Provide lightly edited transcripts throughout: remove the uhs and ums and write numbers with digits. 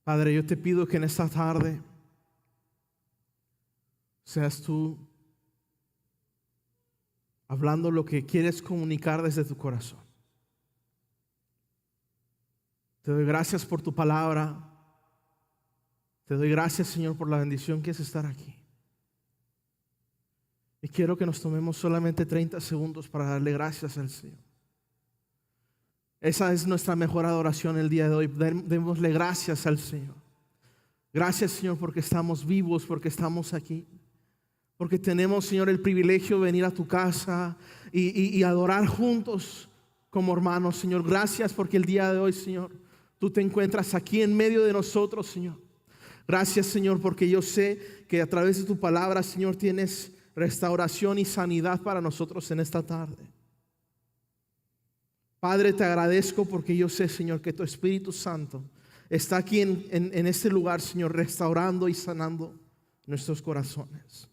Padre, yo te pido que en esta tarde seas tú hablando lo que quieres comunicar desde tu corazón. Te doy gracias por tu palabra. Te doy gracias, Señor, por la bendición que es estar aquí. Y quiero que nos tomemos solamente 30 segundos para darle gracias al Señor. Esa es nuestra mejor adoración el día de hoy. Démosle gracias al Señor. Gracias, Señor, porque estamos vivos, porque estamos aquí. Porque tenemos, Señor, el privilegio de venir a tu casa y adorar juntos como hermanos, Señor. Gracias porque el día de hoy, Señor, tú te encuentras aquí en medio de nosotros, Señor. Gracias, Señor, porque yo sé que a través de tu palabra, Señor, tienes restauración y sanidad para nosotros en esta tarde. Padre, te agradezco porque yo sé, Señor, que tu Espíritu Santo está aquí en este lugar, Señor, restaurando y sanando nuestros corazones.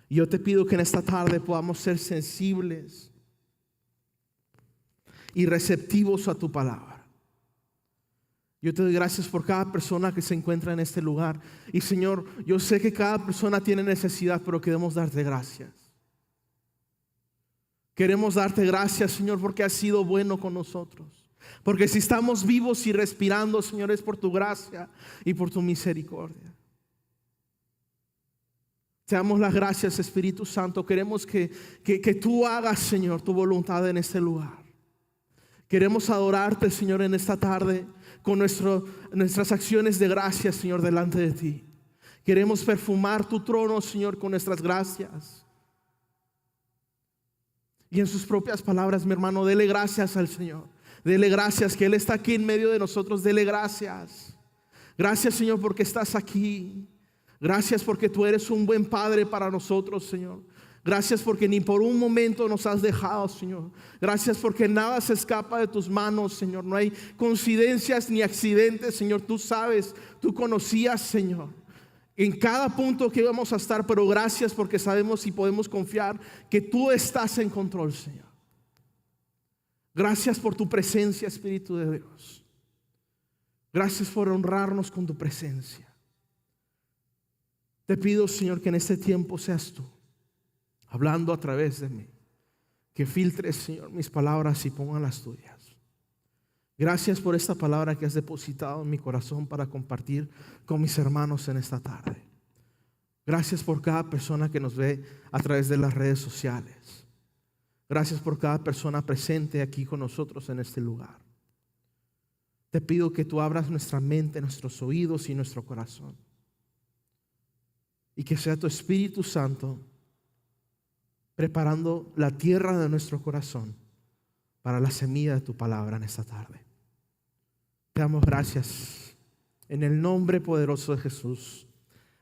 Y yo te pido que en esta tarde podamos ser sensibles y receptivos a tu palabra. Yo te doy gracias por cada persona que se encuentra en este lugar. Y Señor, yo sé que cada persona tiene necesidad, pero queremos darte gracias. Queremos darte gracias, Señor, porque has sido bueno con nosotros. Porque si estamos vivos y respirando, Señor, es por tu gracia y por tu misericordia. Te damos las gracias, Espíritu Santo. Queremos que tú hagas, Señor, tu voluntad en este lugar. Queremos adorarte, Señor, en esta tarde con nuestras acciones de gracias, Señor, delante de ti. Queremos perfumar tu trono, Señor, con nuestras gracias. Y en sus propias palabras, mi hermano, dele gracias al Señor. Dele gracias que Él está aquí en medio de nosotros. Dele gracias. Gracias, Señor, porque estás aquí. Gracias porque tú eres un buen Padre para nosotros, Señor. Gracias porque ni por un momento nos has dejado, Señor. Gracias porque nada se escapa de tus manos, Señor. No hay coincidencias ni accidentes, Señor. Tú sabes, tú conocías, Señor, en cada punto que íbamos a estar. Pero gracias porque sabemos y podemos confiar que tú estás en control, Señor. Gracias por tu presencia, Espíritu de Dios. Gracias por honrarnos con tu presencia. Te pido, Señor, que en este tiempo seas tú hablando a través de mí. Que filtres, Señor, mis palabras y pongan las tuyas. Gracias por esta palabra que has depositado en mi corazón para compartir con mis hermanos en esta tarde. Gracias por cada persona que nos ve a través de las redes sociales. Gracias por cada persona presente aquí con nosotros en este lugar. Te pido que tú abras nuestra mente, nuestros oídos y nuestro corazón. Y que sea tu Espíritu Santo preparando la tierra de nuestro corazón para la semilla de tu palabra en esta tarde. Te damos gracias en el nombre poderoso de Jesús.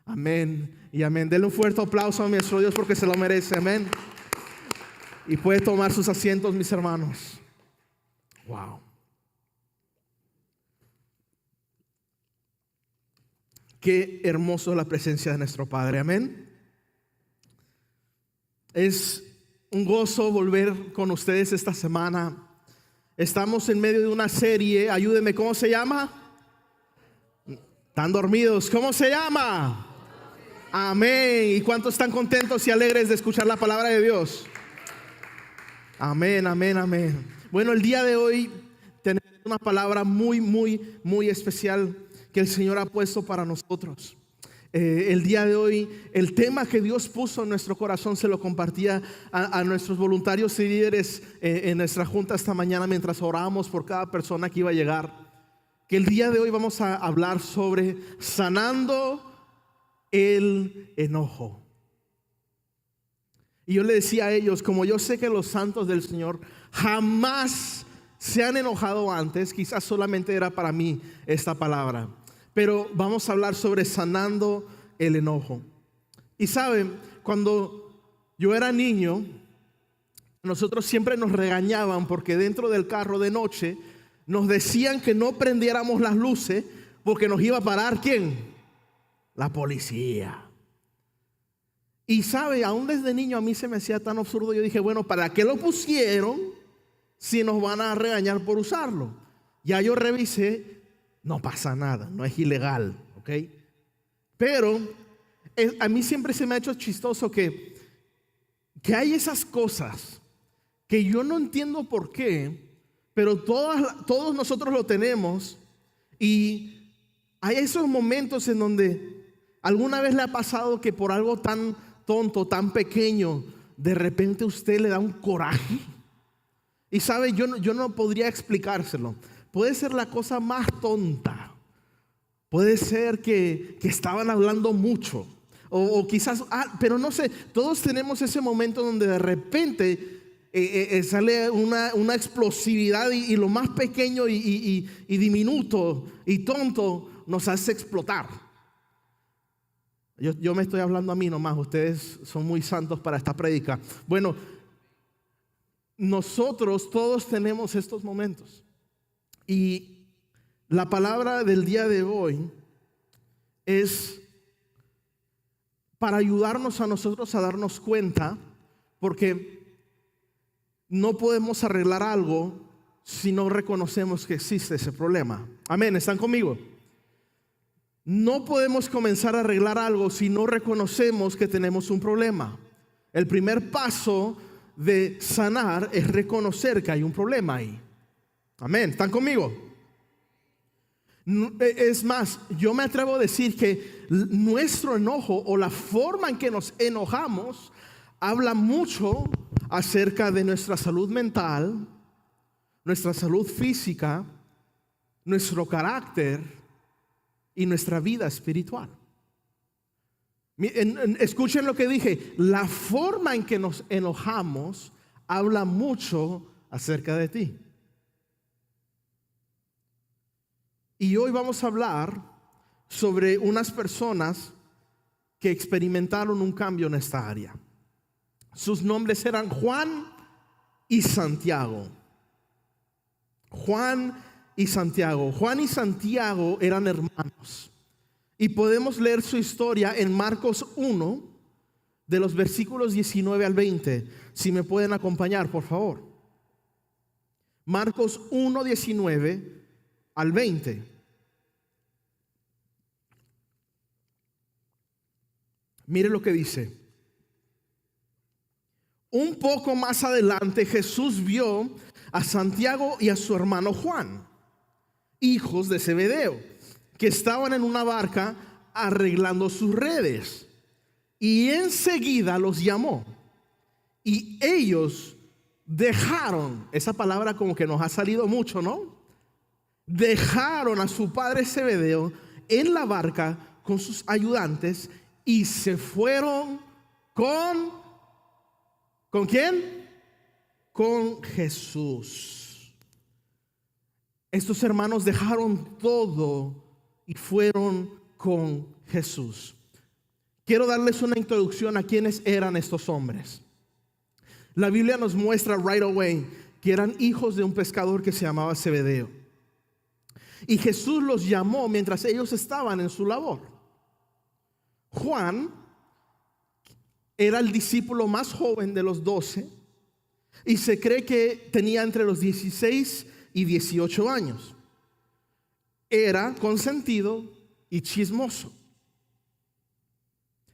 Amén y amén. Denle un fuerte aplauso a nuestro Dios porque se lo merece. Amén. Y puede tomar sus asientos, mis hermanos. Wow. Qué hermoso la presencia de nuestro Padre. Amén. Es un gozo volver con ustedes esta semana. Estamos en medio de una serie. Ayúdenme, ¿cómo se llama? ¿Están dormidos? ¿Cómo se llama? Amén. ¿Y cuántos están contentos y alegres de escuchar la palabra de Dios? Amén, amén, amén. Bueno, el día de hoy tenemos una palabra muy, muy, muy especial que el Señor ha puesto para nosotros. El día de hoy, el tema que Dios puso en nuestro corazón se lo compartía a nuestros voluntarios y líderes en nuestra junta esta mañana mientras orábamos por cada persona que iba a llegar. Que el día de hoy vamos a hablar sobre sanando el enojo. Y yo le decía a ellos, como yo sé que los santos del Señor jamás se han enojado antes, quizás solamente era para mí esta palabra. Pero vamos a hablar sobre sanando el enojo. Y saben, cuando yo era niño, nosotros siempre nos regañaban porque dentro del carro de noche nos decían que no prendiéramos las luces porque nos iba a parar ¿quién? La policía. Y sabe, aún desde niño a mí se me hacía tan absurdo. Yo dije, bueno, ¿para qué lo pusieron si nos van a regañar por usarlo? Ya yo revisé no pasa nada, no es ilegal, ¿ok? Pero a mí siempre se me ha hecho chistoso que hay esas cosas que yo no entiendo por qué, pero todos nosotros lo tenemos, y hay esos momentos en donde alguna vez le ha pasado que por algo tan tonto, tan pequeño, de repente usted le da un coraje. Y sabe, yo no podría explicárselo. Puede ser la cosa más tonta. Puede ser que estaban hablando mucho. O quizás, pero no sé, todos tenemos ese momento donde de repente sale una explosividad, y lo más pequeño y diminuto y tonto nos hace explotar. Yo me estoy hablando a mí nomás, ustedes son muy santos para esta prédica. Bueno, nosotros todos tenemos estos momentos, y la palabra del día de hoy es para ayudarnos a nosotros a darnos cuenta, porque no podemos arreglar algo si no reconocemos que existe ese problema. Amén, ¿están conmigo? No podemos comenzar a arreglar algo si no reconocemos que tenemos un problema. El primer paso de sanar es reconocer que hay un problema ahí. Amén, ¿están conmigo? Es más, yo me atrevo a decir que nuestro enojo, o la forma en que nos enojamos, habla mucho acerca de nuestra salud mental, nuestra salud física, nuestro carácter y nuestra vida espiritual. Escuchen lo que dije. La forma en que nos enojamos habla mucho acerca de ti. Y hoy vamos a hablar sobre unas personas que experimentaron un cambio en esta área. Sus nombres eran Juan y Santiago. Juan y Santiago. Juan y Santiago eran hermanos. Y podemos leer su historia en Marcos 1, de los versículos 19 al 20. Si me pueden acompañar, por favor. Marcos 1, 19 al 20. Mire lo que dice. Un poco más adelante Jesús vio a Santiago y a su hermano Juan, hijos de Zebedeo, que estaban en una barca arreglando sus redes, y enseguida los llamó, y ellos dejaron, esa palabra como que nos ha salido mucho, ¿no? Dejaron a su padre Zebedeo en la barca con sus ayudantes y se fueron ¿con quién? Con Jesús. Estos hermanos dejaron todo y fueron con Jesús. Quiero darles una introducción a quiénes eran estos hombres. La Biblia nos muestra right away que eran hijos de un pescador que se llamaba Zebedeo. Y Jesús los llamó mientras ellos estaban en su labor. Juan era el discípulo más joven de los 12 y se cree que tenía entre los 16 y 18 años. Era consentido y chismoso.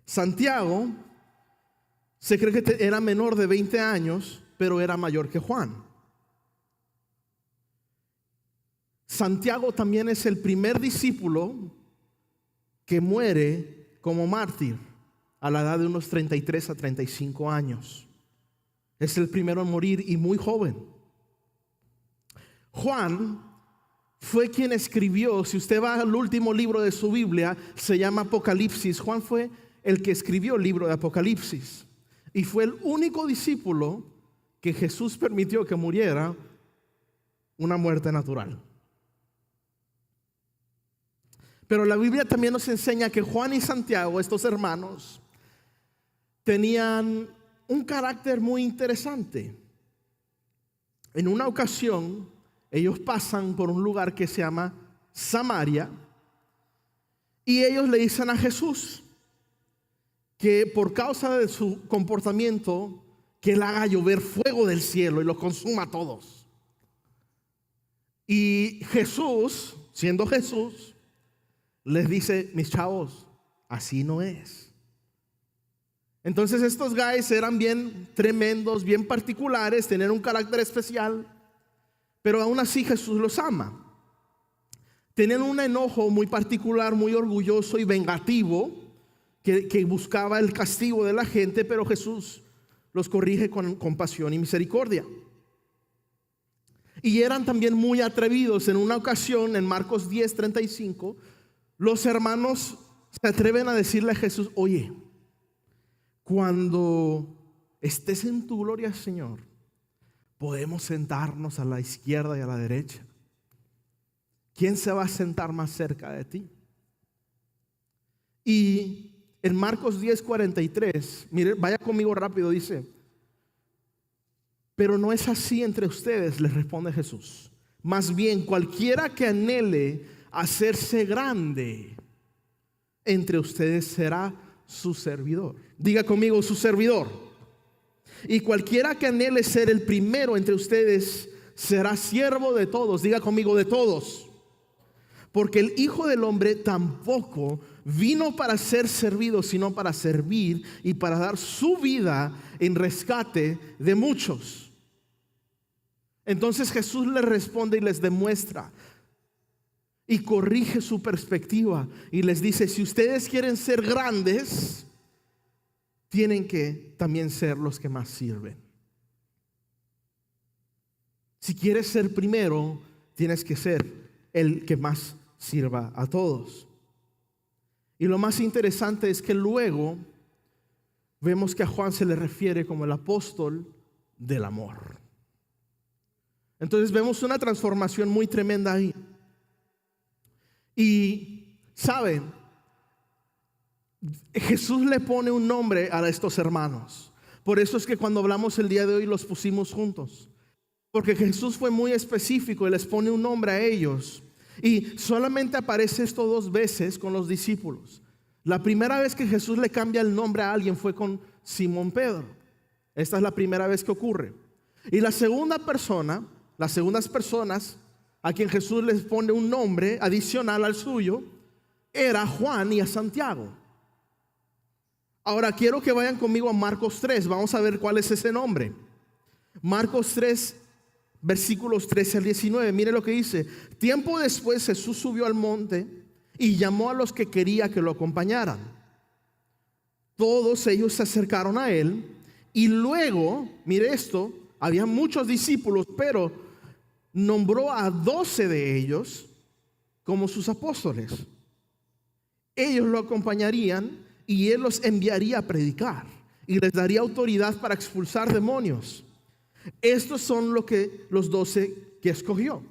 Santiago se cree que era menor de 20 años, pero era mayor que Juan. Santiago también es el primer discípulo que muere como mártir a la edad de unos 33 a 35 años. Es el primero en morir y muy joven. Juan fue quien escribió, si usted va al último libro de su Biblia, se llama Apocalipsis. Juan fue el que escribió el libro de Apocalipsis y fue el único discípulo que Jesús permitió que muriera una muerte natural. Pero la Biblia también nos enseña que Juan y Santiago, estos hermanos, tenían un carácter muy interesante. En una ocasión, ellos pasan por un lugar que se llama Samaria y ellos le dicen a Jesús que por causa de su comportamiento, que Él haga llover fuego del cielo y los consuma a todos. Y Jesús siendo Jesús, les dice: mis chavos, así no es. Entonces estos guys eran bien tremendos, bien particulares, tenían un carácter especial, pero aún así Jesús los ama. Tenían un enojo muy particular, muy orgulloso y vengativo, que buscaba el castigo de la gente, pero Jesús los corrige con compasión y misericordia. Y eran también muy atrevidos. En una ocasión, en Marcos 10:35, los hermanos se atreven a decirle a Jesús: oye, cuando estés en tu gloria, Señor, podemos sentarnos a la izquierda y a la derecha. ¿Quién se va a sentar más cerca de ti? Y en Marcos 10:43, mire, vaya conmigo rápido, dice: pero no es así entre ustedes, les responde Jesús. Más bien, cualquiera que anhele hacerse grande entre ustedes será su servidor. Diga conmigo: su servidor. Y cualquiera que anhele ser el primero entre ustedes será siervo de todos. Diga conmigo: de todos. Porque el Hijo del Hombre tampoco vino para ser servido, sino para servir y para dar su vida en rescate de muchos. Entonces Jesús les responde y les demuestra y corrige su perspectiva y les dice: si ustedes quieren ser grandes, tienen que también ser los que más sirven. Si quieres ser primero, tienes que ser el que más sirva a todos. Y lo más interesante es que luego vemos que a Juan se le refiere como el apóstol del amor. Entonces vemos una transformación muy tremenda ahí. Y saben, Jesús le pone un nombre a estos hermanos. Por eso es que cuando hablamos el día de hoy los pusimos juntos, porque Jesús fue muy específico y les pone un nombre a ellos. Y solamente aparece esto 2 veces con los discípulos. La primera vez que Jesús le cambia el nombre a alguien fue con Simón Pedro. Esta es la primera vez que ocurre. Y las segundas personas a quien Jesús les pone un nombre adicional al suyo era a Juan y a Santiago. Ahora quiero que vayan conmigo a Marcos 3. Vamos a ver cuál es ese nombre. Marcos 3, versículos 13 al 19. Mire lo que dice: tiempo después Jesús subió al monte y llamó a los que quería que lo acompañaran. Todos ellos se acercaron a él y luego, mire esto, había muchos discípulos, pero nombró a 12 de ellos como sus apóstoles. Ellos lo acompañarían y él los enviaría a predicar y les daría autoridad para expulsar demonios. Estos son los 12 que escogió: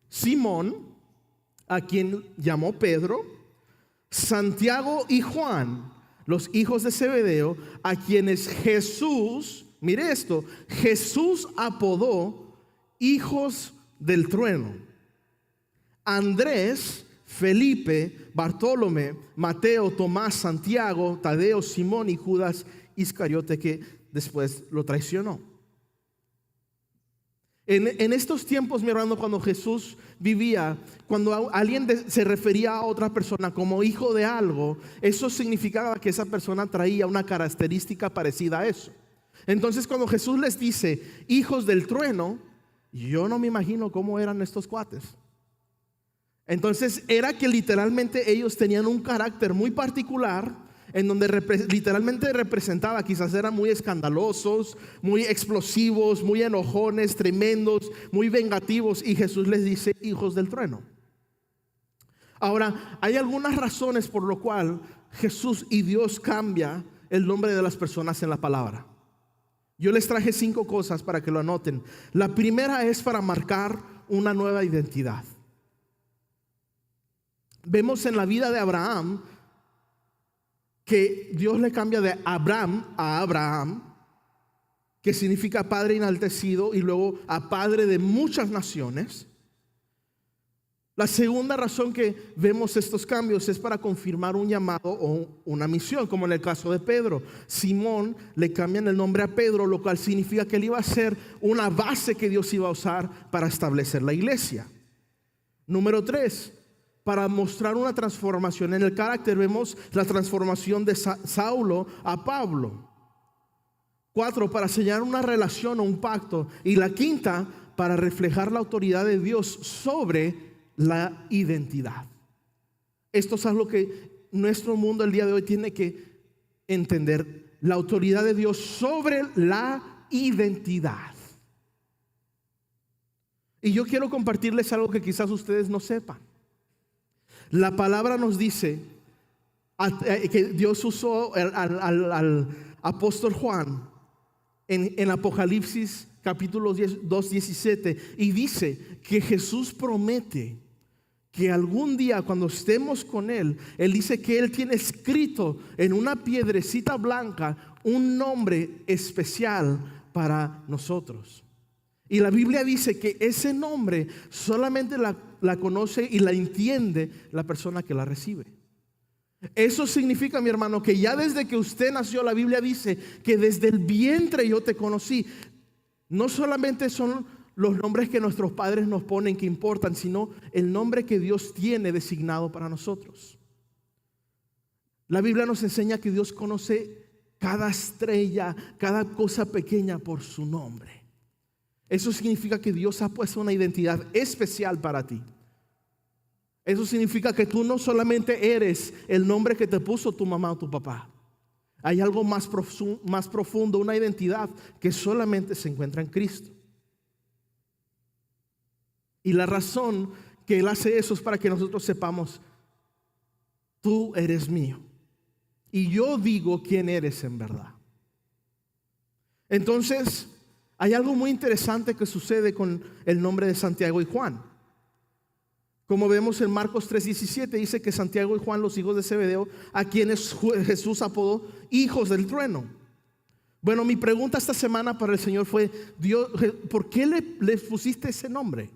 Simón, a quien llamó Pedro; Santiago y Juan, los hijos de Zebedeo, a quienes Jesús, mire esto, Jesús apodó hijos del trueno; Andrés, Felipe, Bartolomé, Mateo, Tomás, Santiago, Tadeo, Simón y Judas Iscariote, que después lo traicionó. En estos tiempos, mi hermano, cuando Jesús vivía, cuando alguien se refería a otra persona como hijo de algo, eso significaba que esa persona traía una característica parecida a eso. Entonces, cuando Jesús les dice hijos del trueno, yo no me imagino cómo eran estos cuates. Entonces era que literalmente ellos tenían un carácter muy particular, en donde literalmente representaba, quizás eran muy escandalosos, muy explosivos, muy enojones, tremendos, muy vengativos, y Jesús les dice hijos del trueno. Ahora, hay algunas razones por lo cual Jesús y Dios cambia el nombre de las personas en la palabra. Yo les traje 5 cosas para que lo anoten. La primera es para marcar una nueva identidad. Vemos en la vida de Abraham que Dios le cambia de Abram a Abraham, que significa padre enaltecido, y luego a padre de muchas naciones. La segunda razón que vemos estos cambios es para confirmar un llamado o una misión, como en el caso de Pedro. Simón le cambian el nombre a Pedro, lo cual significa que él iba a ser una base que Dios iba a usar para establecer la iglesia. Número 3, para mostrar una transformación. En el carácter vemos la transformación de Saulo a Pablo. 4, para señalar una relación o un pacto. Y la 5, para reflejar la autoridad de Dios sobre la identidad. Esto es algo que nuestro mundo el día de hoy tiene que entender. La autoridad de Dios sobre la identidad. Y yo quiero compartirles algo que quizás ustedes no sepan. La palabra nos dice que Dios usó al apóstol Juan en Apocalipsis capítulo 2:17, y dice que Jesús promete que algún día cuando estemos con Él, Él dice que Él tiene escrito en una piedrecita blanca un nombre especial para nosotros. Y la Biblia dice que ese nombre solamente la conoce y la entiende la persona que la recibe. Eso significa, mi hermano, que ya desde que usted nació, la Biblia dice que desde el vientre yo te conocí. No solamente son los nombres que nuestros padres nos ponen que importan, sino el nombre que Dios tiene designado para nosotros. La Biblia nos enseña que Dios conoce cada estrella, cada cosa pequeña por su nombre. Eso significa que Dios ha puesto una identidad especial para ti. Eso significa que tú no solamente eres el nombre que te puso tu mamá o tu papá. Hay algo más profundo, una identidad que solamente se encuentra en Cristo. Y la razón que Él hace eso es para que nosotros sepamos: tú eres mío y yo digo quién eres en verdad. Entonces, hay algo muy interesante que sucede con el nombre de Santiago y Juan. Como vemos en Marcos 3:17, dice que Santiago y Juan, los hijos de Zebedeo, a quienes Jesús apodó hijos del trueno. Bueno, mi pregunta esta semana para el Señor fue: Dios, ¿por qué le pusiste ese nombre?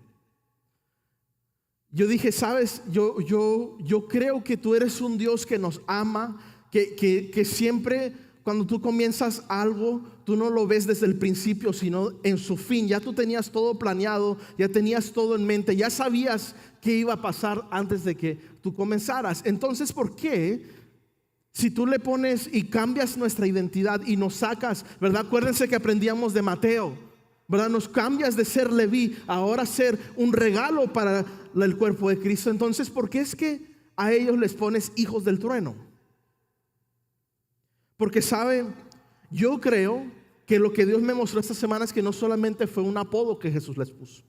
Yo dije, sabes, yo creo que tú eres un Dios que nos ama, que siempre cuando tú comienzas algo, tú no lo ves desde el principio, sino en su fin. Ya tú tenías todo planeado, ya tenías todo en mente, ya sabías qué iba a pasar antes de que tú comenzaras. Entonces, ¿por qué? Si tú le pones y cambias nuestra identidad y nos sacas, ¿verdad? Acuérdense que aprendíamos de Mateo, ¿verdad? Nos cambias de ser Leví a ahora ser un regalo para el cuerpo de Cristo. Entonces, ¿por qué es que a ellos les pones hijos del trueno? Porque sabe, yo creo que lo que Dios me mostró esta semana es que no solamente fue un apodo que Jesús les puso.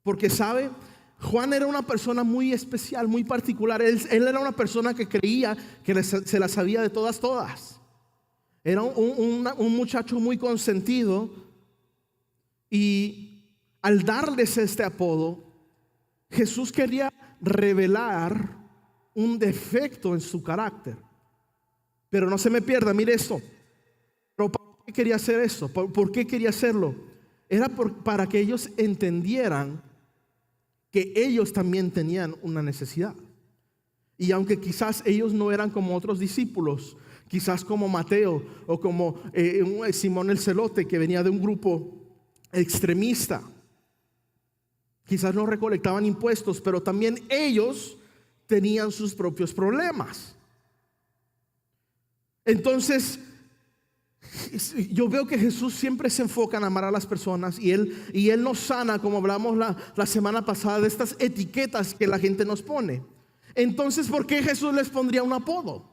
Porque sabe, Juan era una persona muy especial, muy particular. Él era una persona que creía que se la sabía de todas. Era un muchacho muy consentido. Y al darles este apodo, Jesús quería revelar un defecto en su carácter. Pero no se me pierda, mire esto. ¿Pero por qué quería hacer esto? ¿Por qué quería hacerlo? Era para que ellos entendieran que ellos también tenían una necesidad. Y aunque quizás ellos no eran como otros discípulos, quizás como Mateo o como Simón el Celote, que venía de un grupo extremista, quizás no recolectaban impuestos, pero también ellos tenían sus propios problemas. Entonces, yo veo que Jesús siempre se enfoca en amar a las personas, y Él nos sana, como hablamos la semana pasada, de estas etiquetas que la gente nos pone. Entonces, ¿por qué Jesús les pondría un apodo?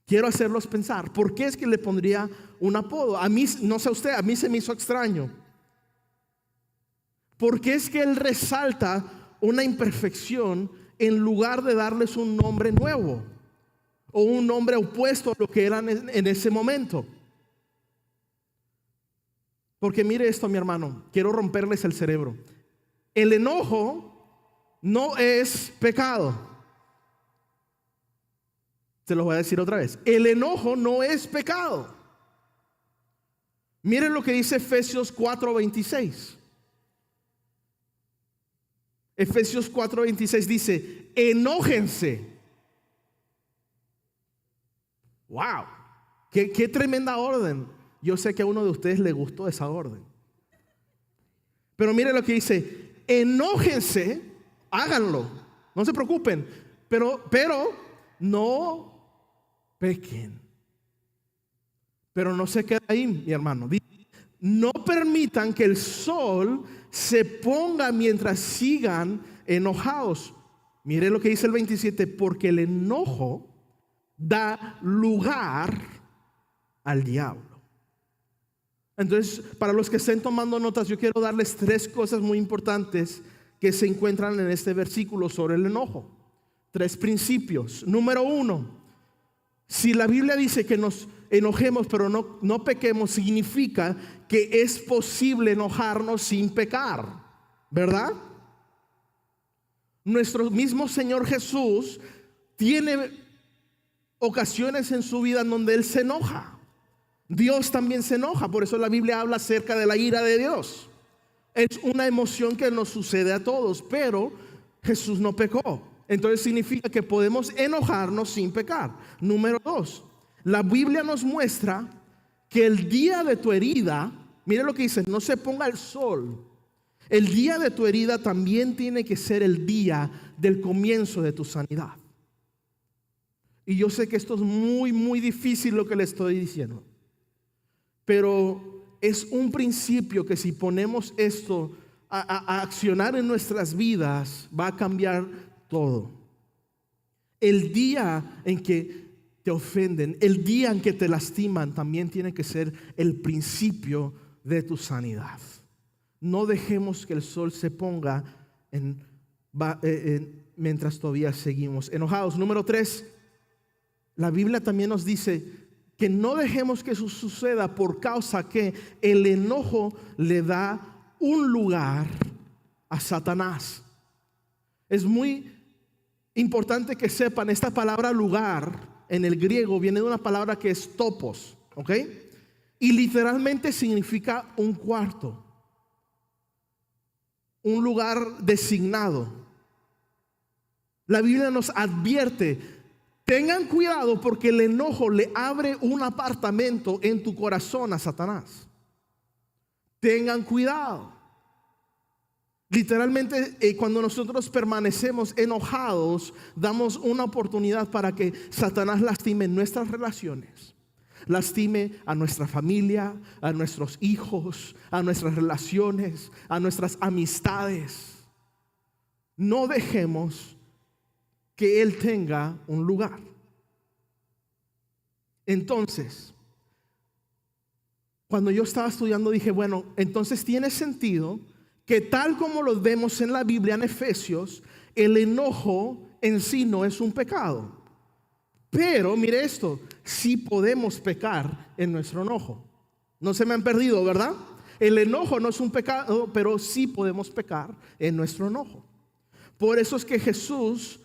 Quiero hacerlos pensar, ¿por qué es que le pondría un apodo? A mí, no sé usted, a mí se me hizo extraño. ¿Por qué es que Él resalta una imperfección en lugar de darles un nombre nuevo o un nombre opuesto a lo que eran en ese momento? Porque mire esto, mi hermano, quiero romperles el cerebro. El enojo no es pecado. Se los voy a decir otra vez. El enojo no es pecado. Miren lo que dice Efesios 4:26. Efesios 4:26 dice: enójense. Wow, qué tremenda orden. Yo sé que a uno de ustedes le gustó esa orden. Pero miren lo que dice: enójense háganlo, no se preocupen, pero no pequen. Pero no se queda ahí, mi hermano. No permitan que el sol se ponga mientras sigan enojados. Mire lo que dice el 27, porque el enojo da lugar al diablo. Entonces, para los que estén tomando notas, yo quiero darles 3 cosas muy importantes que se encuentran en este versículo sobre el enojo. 3 principios. Número 1, si la Biblia dice que nos enojemos pero no pequemos, significa que es posible enojarnos sin pecar, ¿verdad? Nuestro mismo Señor Jesús tiene ocasiones en su vida en donde Él se enoja. Dios también se enoja, por eso la Biblia habla acerca de la ira de Dios. Es una emoción que nos sucede a todos, pero Jesús no pecó. Entonces significa que podemos enojarnos sin pecar. Número 2, la Biblia nos muestra que el día de tu herida, mire lo que dice, no se ponga el sol. El día de tu herida también tiene que ser el día del comienzo de tu sanidad. Y yo sé que esto es muy, muy difícil lo que le estoy diciendo, pero es un principio que si ponemos esto a accionar en nuestras vidas, va a cambiar todo. El día en que te ofenden, el día en que te lastiman, también tiene que ser el principio de tu sanidad. No dejemos que el sol se ponga mientras todavía seguimos enojados. Número 3, la Biblia también nos dice que no dejemos que eso suceda por causa que el enojo le da un lugar a Satanás. Es muy importante que sepan, esta palabra lugar en el griego viene de una palabra que es topos, ¿ok? Y literalmente significa un cuarto, un lugar designado. La Biblia nos advierte, tengan cuidado porque el enojo le abre un apartamento en tu corazón a Satanás. Tengan cuidado. Literalmente, cuando nosotros permanecemos enojados, damos una oportunidad para que Satanás lastime nuestras relaciones, lastime a nuestra familia, a nuestros hijos, a nuestras relaciones, a nuestras amistades. No dejemos que Él tenga un lugar. Entonces, cuando yo estaba estudiando dije, bueno, entonces tiene sentido que tal como lo vemos en la Biblia en Efesios, el enojo en sí no es un pecado. Pero mire esto, sí podemos pecar en nuestro enojo. No se me han perdido, ¿verdad? El enojo no es un pecado, pero sí podemos pecar en nuestro enojo. Por eso es que Jesús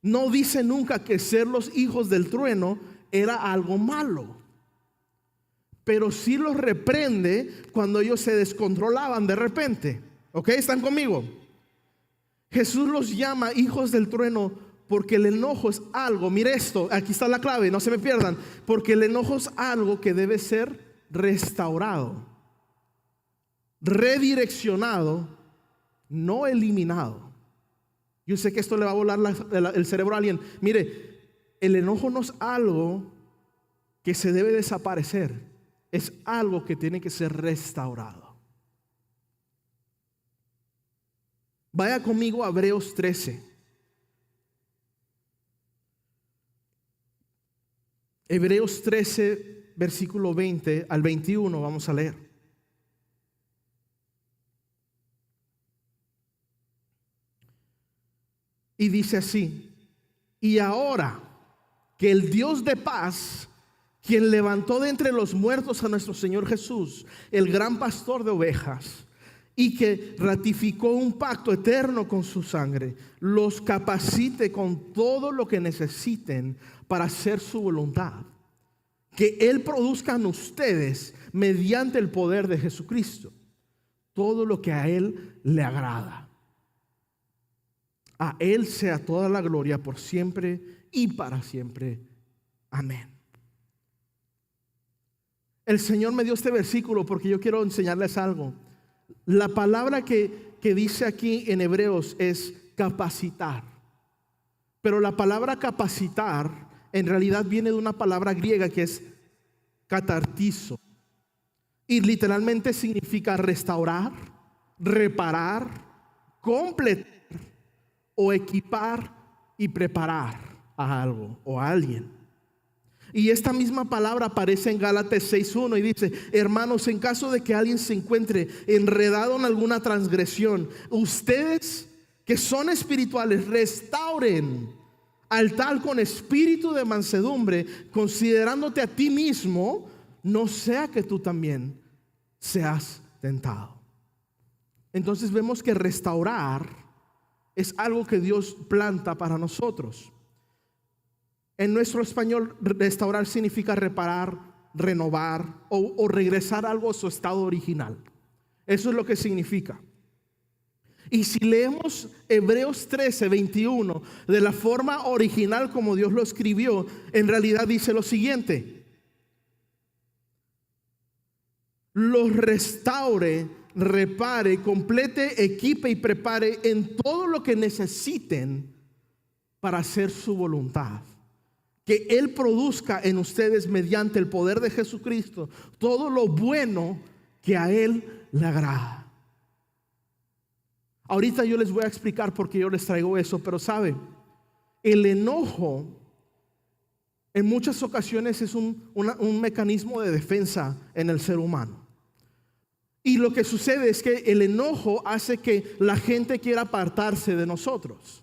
no dice nunca que ser los hijos del trueno era algo malo, pero sí los reprende cuando ellos se descontrolaban de repente. ¿Ok? ¿Están conmigo? Jesús los llama hijos del trueno porque el enojo es algo, mire esto, aquí está la clave, no se me pierdan, porque el enojo es algo que debe ser restaurado, redireccionado, no eliminado. Yo sé que esto le va a volar el cerebro a alguien. Mire, el enojo no es algo que se debe desaparecer, es algo que tiene que ser restaurado. Vaya conmigo a Hebreos 13. Hebreos 13, versículo 20 al 21, vamos a leer. Y dice así: y ahora que el Dios de paz, quien levantó de entre los muertos a nuestro Señor Jesús, el gran pastor de ovejas, y que ratificó un pacto eterno con su sangre, los capacite con todo lo que necesiten para hacer su voluntad, que Él produzca en ustedes mediante el poder de Jesucristo todo lo que a Él le agrada. A Él sea toda la gloria por siempre y para siempre. Amén. El Señor me dio este versículo porque yo quiero enseñarles algo. La palabra que dice aquí en Hebreos es capacitar. Pero la palabra capacitar en realidad viene de una palabra griega que es catartizo. Y literalmente significa restaurar, reparar, completar o equipar y preparar a algo o a alguien. Y esta misma palabra aparece en Gálatas 6:1 y dice: hermanos, en caso de que alguien se encuentre enredado en alguna transgresión, ustedes que son espirituales, restauren al tal con espíritu de mansedumbre, considerándote a ti mismo, no sea que tú también seas tentado. Entonces vemos que restaurar es algo que Dios planta para nosotros. En nuestro español, restaurar significa reparar, renovar o regresar algo a su estado original. Eso es lo que significa. Y si leemos Hebreos 13:21 de la forma original como Dios lo escribió, en realidad dice lo siguiente: los restaure, repare, complete, equipe y prepare en todo lo que necesiten para hacer su voluntad. Que Él produzca en ustedes mediante el poder de Jesucristo todo lo bueno que a Él le agrada. Ahorita yo les voy a explicar por qué yo les traigo eso, pero sabe, el enojo en muchas ocasiones es un mecanismo de defensa en el ser humano. Y lo que sucede es que el enojo hace que la gente quiera apartarse de nosotros.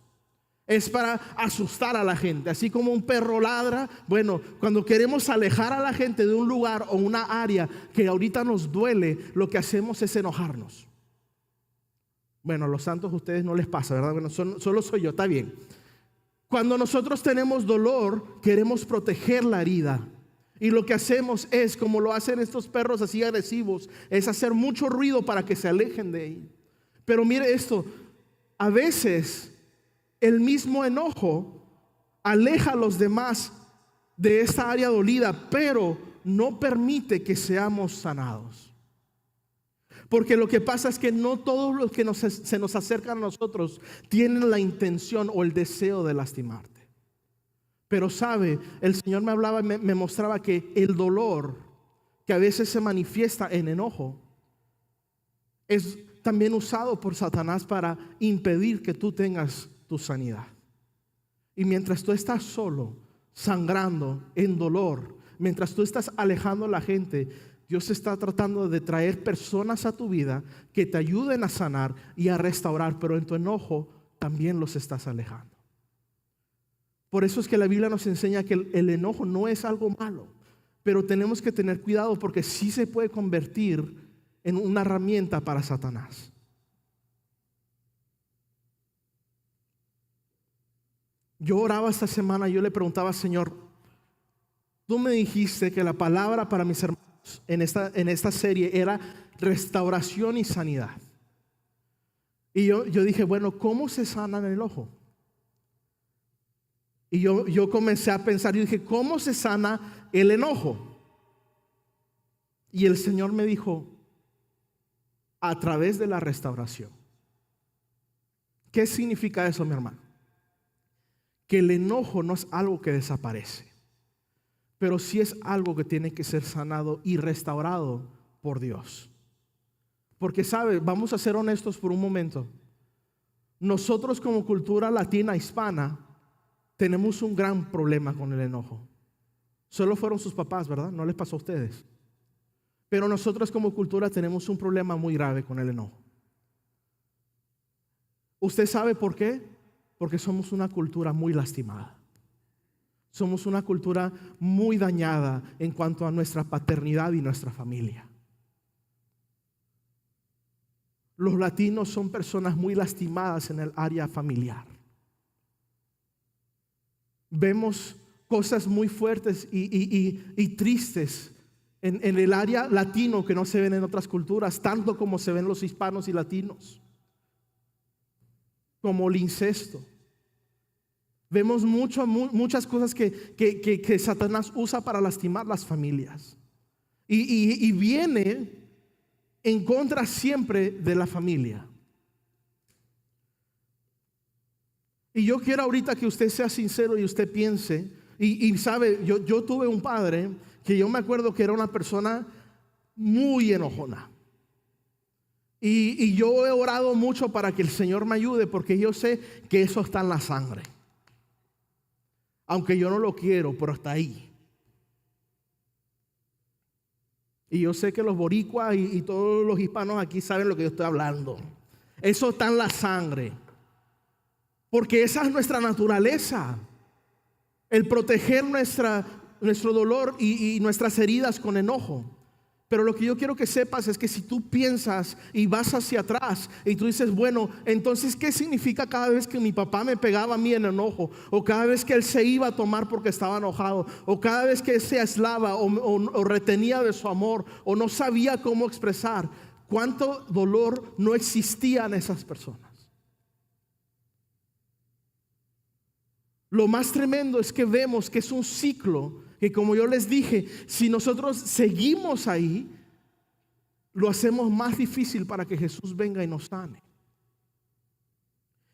Es para asustar a la gente, así como un perro ladra. Bueno, cuando queremos alejar a la gente de un lugar o una área que ahorita nos duele, lo que hacemos es enojarnos. Bueno, a los santos a ustedes no les pasa, ¿verdad? Bueno, solo soy yo, está bien. Cuando nosotros tenemos dolor, queremos proteger la herida. Y lo que hacemos es, como lo hacen estos perros así agresivos, es hacer mucho ruido para que se alejen de ahí. Pero mire esto, a veces el mismo enojo aleja a los demás de esta área dolida, pero no permite que seamos sanados. Porque lo que pasa es que no todos los que se nos acercan a nosotros tienen la intención o el deseo de lastimarte. Pero sabe, el Señor me hablaba, me mostraba que el dolor que a veces se manifiesta en enojo es también usado por Satanás para impedir que tú tengas tu sanidad. Y mientras tú estás solo, sangrando, en dolor, mientras tú estás alejando a la gente, Dios está tratando de traer personas a tu vida que te ayuden a sanar y a restaurar, pero en tu enojo también los estás alejando. Por eso es que la Biblia nos enseña que el enojo no es algo malo, pero tenemos que tener cuidado porque sí se puede convertir en una herramienta para Satanás. Yo oraba esta semana y yo le preguntaba: Señor, tú me dijiste que la palabra para mis hermanos en esta serie era restauración y sanidad. Y yo dije, bueno, ¿cómo se sana el ojo? Y yo comencé a pensar y dije, ¿cómo se sana el enojo? Y el Señor me dijo, a través de la restauración. ¿Qué significa eso, mi hermano? Que el enojo no es algo que desaparece, pero sí es algo que tiene que ser sanado y restaurado por Dios. Porque sabe, vamos a ser honestos por un momento. Nosotros como cultura latina hispana tenemos un gran problema con el enojo. Solo fueron sus papás, ¿verdad? No les pasó a ustedes. Pero nosotros como cultura tenemos un problema muy grave con el enojo. ¿Usted sabe por qué? Porque somos una cultura muy lastimada. Somos una cultura muy dañada en cuanto a nuestra paternidad y nuestra familia. Los latinos son personas muy lastimadas en el área familiar. Vemos cosas muy fuertes y tristes en el área latino que no se ven en otras culturas, tanto como se ven los hispanos y latinos, como el incesto. Vemos muchas cosas que Satanás usa para lastimar las familias. Y viene en contra siempre de la familia. Y yo quiero ahorita que usted sea sincero y usted piense, y sabe, yo tuve un padre que yo me acuerdo que era una persona muy enojona. Y yo he orado mucho para que el Señor me ayude, porque yo sé que eso está en la sangre. Aunque yo no lo quiero, pero está ahí. Y yo sé que los boricuas y todos los hispanos aquí saben lo que yo estoy hablando. Eso está en la sangre. Porque esa es nuestra naturaleza. El proteger nuestro dolor y nuestras heridas con enojo. Pero lo que yo quiero que sepas es que si tú piensas y vas hacia atrás y tú dices, bueno, entonces ¿qué significa cada vez que mi papá me pegaba a mí en enojo? O cada vez que él se iba a tomar porque estaba enojado, o cada vez que se aislaba o retenía de su amor, o no sabía cómo expresar. ¿Cuánto dolor no existía en esas personas? Lo más tremendo es que vemos que es un ciclo que, como yo les dije, si nosotros seguimos ahí, lo hacemos más difícil para que Jesús venga y nos sane.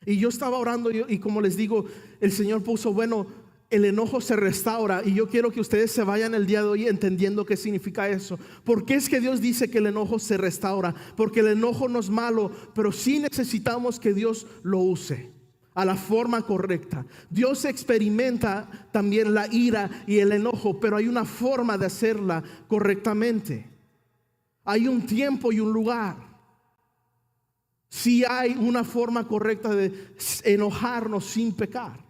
Y yo estaba orando y como les digo, el Señor puso, bueno, el enojo se restaura. Y yo quiero que ustedes se vayan el día de hoy entendiendo qué significa eso. ¿Por qué es que Dios dice que el enojo se restaura? Porque el enojo no es malo, pero sí necesitamos que Dios lo use a la forma correcta. Dios experimenta también la ira y el enojo, pero hay una forma de hacerla correctamente. Hay un tiempo y un lugar. Sí hay una forma correcta de enojarnos sin pecar.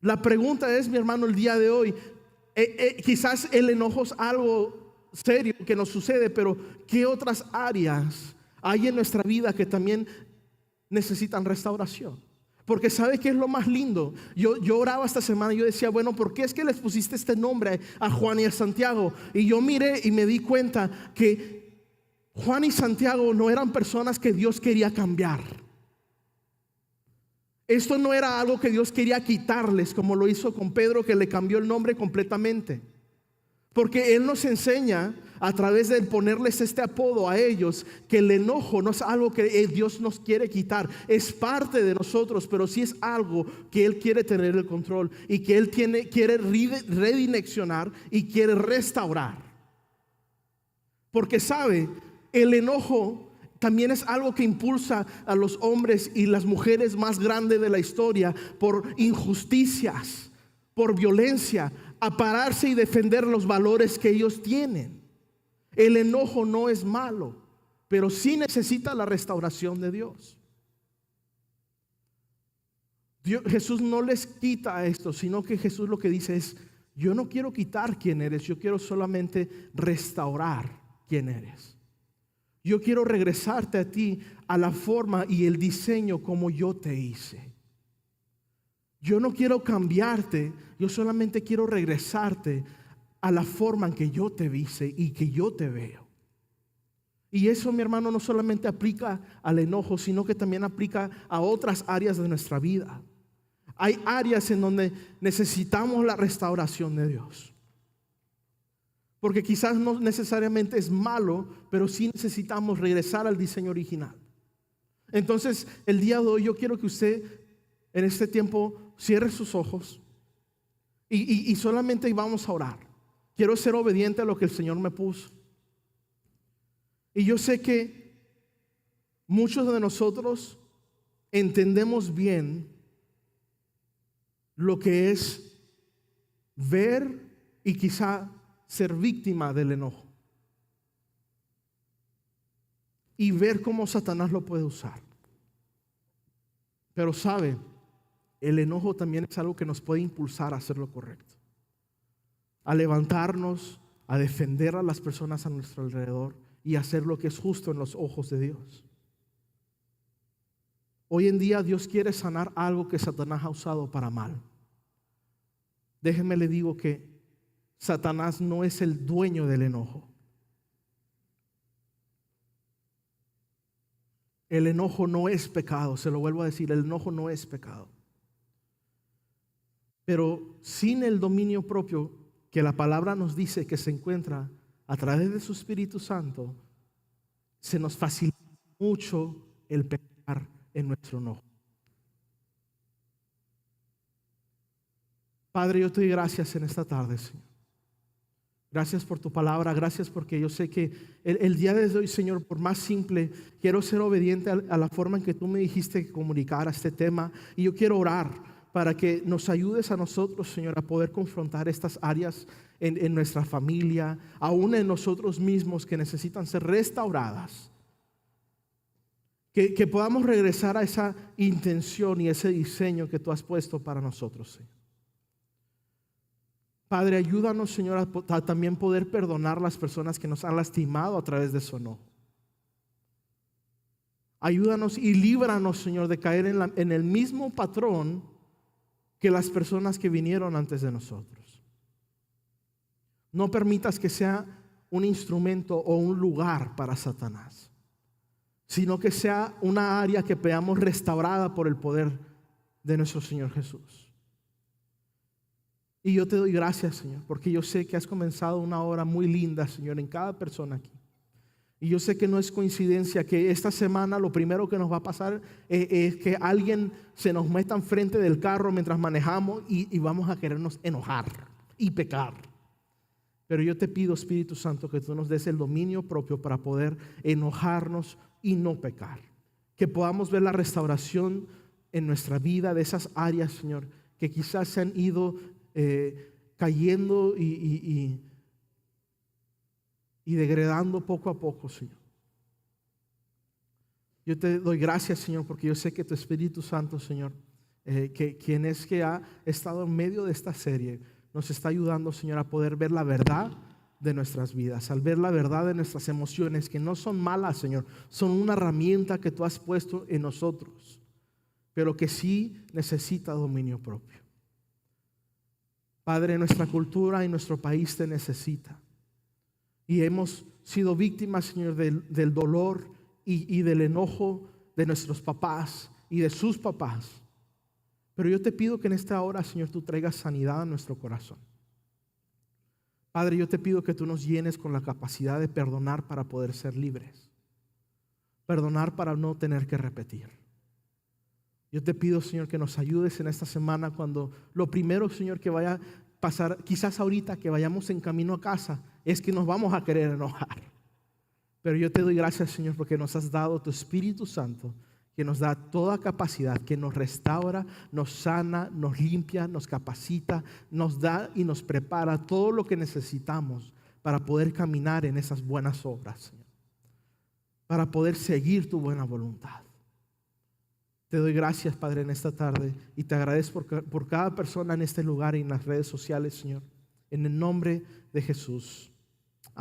La pregunta es, mi hermano, el día de hoy, quizás el enojo es algo serio que nos sucede, pero ¿qué otras áreas hay en nuestra vida que también necesitan restauración? Porque ¿sabe qué es lo más lindo? Yo oraba esta semana y yo decía, bueno, ¿por qué es que les pusiste este nombre a Juan y a Santiago? Y yo miré y me di cuenta que Juan y Santiago no eran personas que Dios quería cambiar. Esto no era algo que Dios quería quitarles, como lo hizo con Pedro, que le cambió el nombre completamente. Porque Él nos enseña a través de ponerles este apodo a ellos, que el enojo no es algo que Dios nos quiere quitar, es parte de nosotros, pero sí es algo que Él quiere tener el control y que Él quiere redireccionar y quiere restaurar. Porque sabe, el enojo también es algo que impulsa a los hombres y las mujeres más grandes de la historia por injusticias, por violencia, a pararse y defender los valores que ellos tienen. El enojo no es malo, pero sí necesita la restauración de Dios. Jesús no les quita esto, sino que Jesús lo que dice es, yo no quiero quitar quién eres, yo quiero solamente restaurar quién eres. Yo quiero regresarte a ti a la forma y el diseño como yo te hice. Yo no quiero cambiarte, yo solamente quiero regresarte a la forma en que yo te hice y que yo te veo. Y eso, mi hermano, no solamente aplica al enojo, sino que también aplica a otras áreas de nuestra vida. Hay áreas en donde necesitamos la restauración de Dios. Porque quizás no necesariamente es malo, pero sí necesitamos regresar al diseño original. Entonces, el día de hoy yo quiero que usted en este tiempo cierre sus ojos y solamente vamos a orar. Quiero ser obediente a lo que el Señor me puso. Y yo sé que muchos de nosotros entendemos bien lo que es ver y quizá ser víctima del enojo. Y ver cómo Satanás lo puede usar. Pero sabe, el enojo también es algo que nos puede impulsar a hacer lo correcto. A levantarnos, a defender a las personas a nuestro alrededor y hacer lo que es justo en los ojos de Dios. Hoy en día Dios quiere sanar algo que Satanás ha usado para mal. Déjeme le digo que Satanás no es el dueño del enojo. El enojo no es pecado, se lo vuelvo a decir, el enojo no es pecado. Pero sin el dominio propio que la palabra nos dice que se encuentra a través de su Espíritu Santo, se nos facilita mucho el pecar en nuestro enojo. Padre, yo te doy gracias en esta tarde, Señor. Gracias por tu palabra, gracias porque yo sé que el día de hoy, Señor, por más simple, quiero ser obediente a la forma en que tú me dijiste que comunicara este tema. Y yo quiero orar para que nos ayudes a nosotros, Señor, a poder confrontar estas áreas en nuestra familia, aún en nosotros mismos que necesitan ser restauradas. Que podamos regresar a esa intención y ese diseño que tú has puesto para nosotros, Señor. Padre, ayúdanos, Señor, a también poder perdonar las personas que nos han lastimado a través de su enojo. Ayúdanos y líbranos, Señor, de caer en el mismo patrón que las personas que vinieron antes de nosotros. No permitas que sea un instrumento o un lugar para Satanás, sino que sea una área que veamos restaurada por el poder de nuestro Señor Jesús. Y yo te doy gracias, Señor, porque yo sé que has comenzado una obra muy linda, Señor, en cada persona aquí. Y yo sé que no es coincidencia que esta semana lo primero que nos va a pasar es que alguien se nos meta enfrente del carro mientras manejamos y vamos a querernos enojar y pecar. Pero yo te pido, Espíritu Santo, que tú nos des el dominio propio para poder enojarnos y no pecar. Que podamos ver la restauración en nuestra vida de esas áreas, Señor, que quizás se han ido cayendo y degradando poco a poco, Señor. Yo te doy gracias, Señor, porque yo sé que tu Espíritu Santo, Señor, quien es que ha estado en medio de esta serie, nos está ayudando, Señor, a poder ver la verdad de nuestras vidas, al ver la verdad de nuestras emociones, que no son malas, Señor, son una herramienta que tú has puesto en nosotros, pero que sí necesita dominio propio. Padre, nuestra cultura y nuestro país te necesita. Y hemos sido víctimas, Señor, del dolor y del enojo de nuestros papás y de sus papás. Pero yo te pido que en esta hora, Señor, tú traigas sanidad a nuestro corazón. Padre, yo te pido que tú nos llenes con la capacidad de perdonar para poder ser libres. Perdonar para no tener que repetir. Yo te pido, Señor, que nos ayudes en esta semana cuando lo primero, Señor, que vaya a pasar, quizás ahorita que vayamos en camino a casa, es que nos vamos a querer enojar. Pero yo te doy gracias, Señor, porque nos has dado tu Espíritu Santo, que nos da toda capacidad, que nos restaura, nos sana, nos limpia, nos capacita, nos da y nos prepara todo lo que necesitamos para poder caminar en esas buenas obras, Señor, para poder seguir tu buena voluntad. Te doy gracias, Padre, en esta tarde y te agradezco por cada persona en este lugar y en las redes sociales, Señor, en el nombre de Jesús.